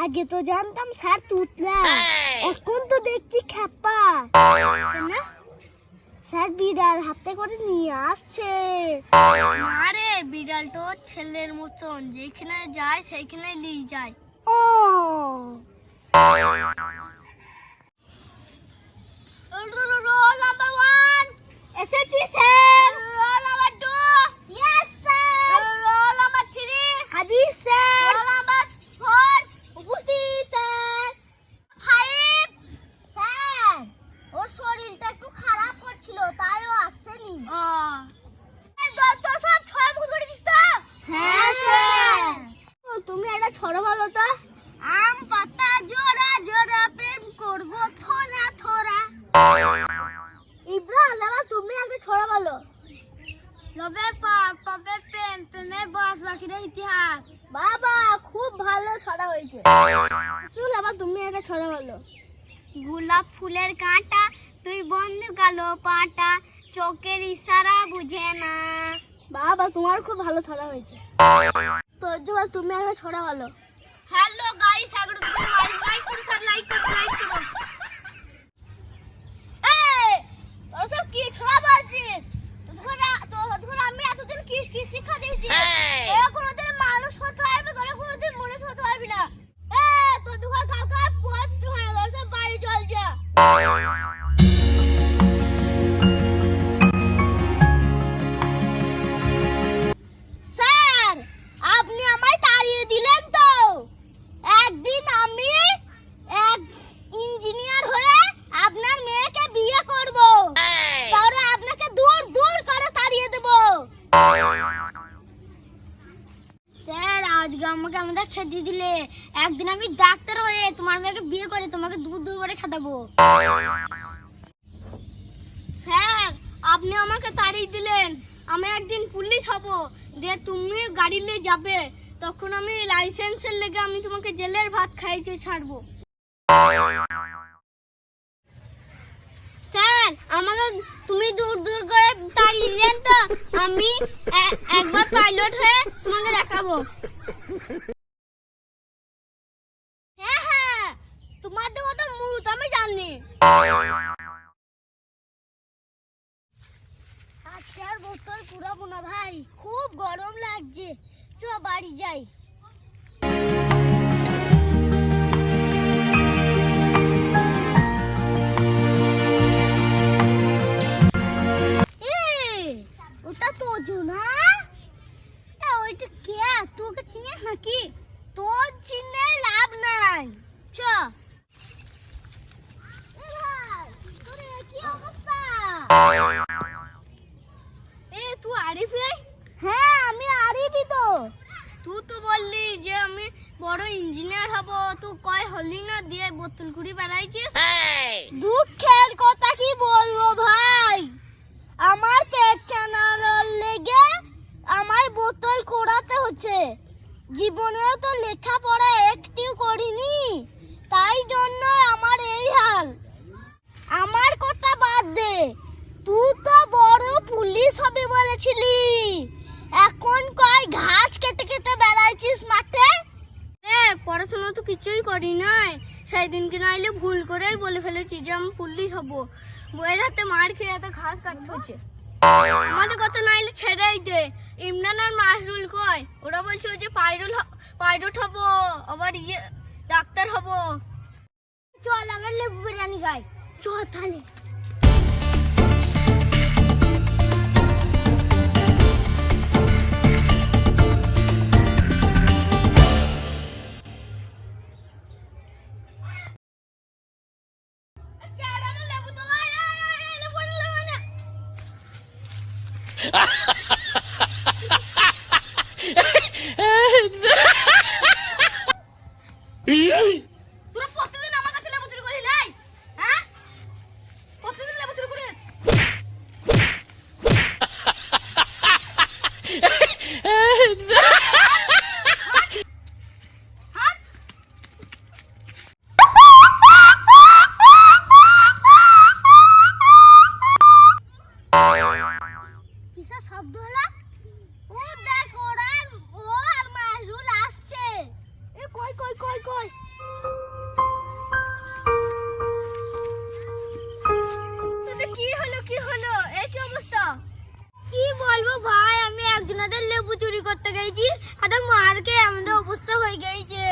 আগে তো জানতাম স্যার তুতলা, এখন তো দেখছি খেপা। না স্যার বিড়াল হাতে করে নিয়ে আসছে। আরে বিড়াল তো ছেলের মতন, যেখানে যায় সেইখানে নিয়ে যায়। ও রোল নাম্বার 1 এসেছি sir. Roll number 2 yes sir. Roll number 3 হাজির স্যার। রোল নাম্বার 4 উপস্থিত স্যার। 5 স্যার ওর শরীরটা একটু খারাপ করছিল, তাই ও আসেনি। তো সব ছড়া মুখ করেছিস তো? হ্যাঁ স্যার। তুমি একটা ছড়া বলো তো। আম পাতা জোড়া জোড়া প্রেম করবো থোড়া থোড়া। ইব্রাহিম আলামা, তুমি একটা ছড়া বলো। লবে পাপ পাপে প্রেম প্রেমে বাস বাকিরা ইতিহাস। বাবা খুব ভালো ছড়া হয়েছে। শুন আবার তুমি একটা ছড়া বলো। গোলাপ ফুলের কাঁটা তুই বন্ধু কালো পাটা, চোখের ইশারা বুঝে না। বাবা তোমার খুব ভালো ছড়া হয়েছে। তো জবা তুমি একটা ছড়া বলো। হ্যালো গাইস, আগে তো লাইক করো স্যার, লাইক করো। এই তোরা সব কি ছড়া বলছিস? তোরা আমি এতদিন কি শিক্ষা দিয়েছি? তোরা কোনোদিন মানুষ হতে পারবি, তোরা কোনোদিন মনুষ্য হতে পারবি না। তোর দুঘর কাকার পথ ধরে সব বাড়ি চল যা। স্যার আপনি আমায় তাড়িয়ে দিলেন তো। একদিন আমি এক ইঞ্জিনিয়ার হয়ে আপনার মেয়েকে বিয়ে করব, তাহলে আপনাকে দূর দূর করে তাড়িয়ে দেব। স্যার আজকে আমাকে আমাদের খেতে দিলে, একদিন আমি ডাক্তার হয়ে তোমার মেয়েকে বিয়ে করে তোমাকে দূর দূর করে খাটাবো। স্যার আপনি আমাকে তাড়িয়ে দিলেন, আমি একদিন পুলিশ হব, দিয়ে তুমি গাড়ি নিয়ে যাবে, তখন আমি লাইসেন্সের লেগে আমি তোমাকে জেলের ভাত খাইতে ছাড়বো। স্যার আমাকে তুমি দূর দূর করে তাড়িয়ে দিলেন তো, আমি একবার পাইলট হয়ে তোমাকে দেখাবো। হ্যাঁ তোমাদের কত মুরুত আমি জানি। আজকে আর বোতল পুরাবো না ভাই, খুব গরম লাগছে। চ বাড়ি যাই। ওটা তো না, ওইটা কে? তোকে চিনিস নাকি? তোর চিনে লাভ নাই, চ। কি অবস্থা? তুই আরিফ রে? হ্যাঁ আমি আরিফই তো। তুই তো বললি যে আমি বড় ইঞ্জিনিয়ার হব, তুই কয় হলি না, দিয়ে বোতল কুড়ি বেড়াইছিস। দুঃখের কথা কি বলবো ভাই, আমার পেট চালানোর লেগে আমায় বোতল কোড়াতে হচ্ছে। জীবনেও তো লেখাপড়া একটিও করিনি, তাই জন্য আমার এই হাল। আমার কথা বাদ দে, তুই তো বড় পুলিশ হবে বলেছিলি, এখন কয় ঘাস কেটে কেটে বেড়াইছিস মাঠে। পড়াশোনা তো কিছুই করি নাই, সেই দিনকে নাইলে ভুল করেই বলে ফেলেছি যে আমি পুলিশ হব। বইয়ের হাতে মার খেয়ে এত ঘাস কাটতে হচ্ছে। আমাদের কথা নাইলে ছেড়েই দে। ইমরান আর মাহরুল কয়, ওরা বলছে যে পাইলট হব, আবার ডাক্তার হব। চল আমার লেবু বিরিয়ানি খাই। চল তাহলে। তোরা প্রতিদিন আমার কাছে লেবু চুরি করিস, হ্যাঁ? প্রতিদিন লেবু চুরি করিস। কিসের শব্দ হলো? ও দেখ, ও আর মাহরুল আসছে। কই কই কই কই তোদের কি হলো এই কি অবস্থা? কি বলবো ভাই, আমি একজনের লেবু চুরি করতে গেছি, আর মার খেয়ে আমাদের অবস্থা হয়ে গেছে।